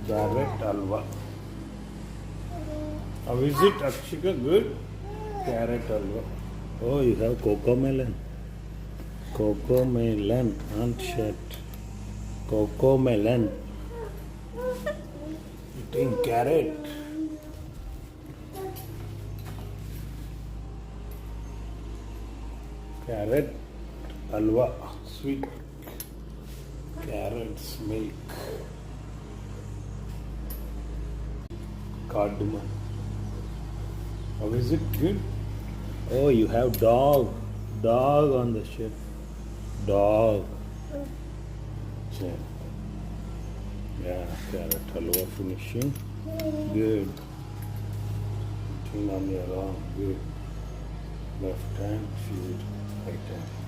Carrot halwa. How is it, Akshika? Good? Carrot halwa. Oh, you have cocoa melon. Cocoa melon, and shit. Cocoa melon. Eating carrot. Carrot halwa. Sweet. Carrots, milk. Cardamom. How is it? Good? Oh, you have dog. Dog on the ship. Dog. Yeah, carrot halwa finishing. Good. Putting on your arm. Good. Left hand, feed, right hand.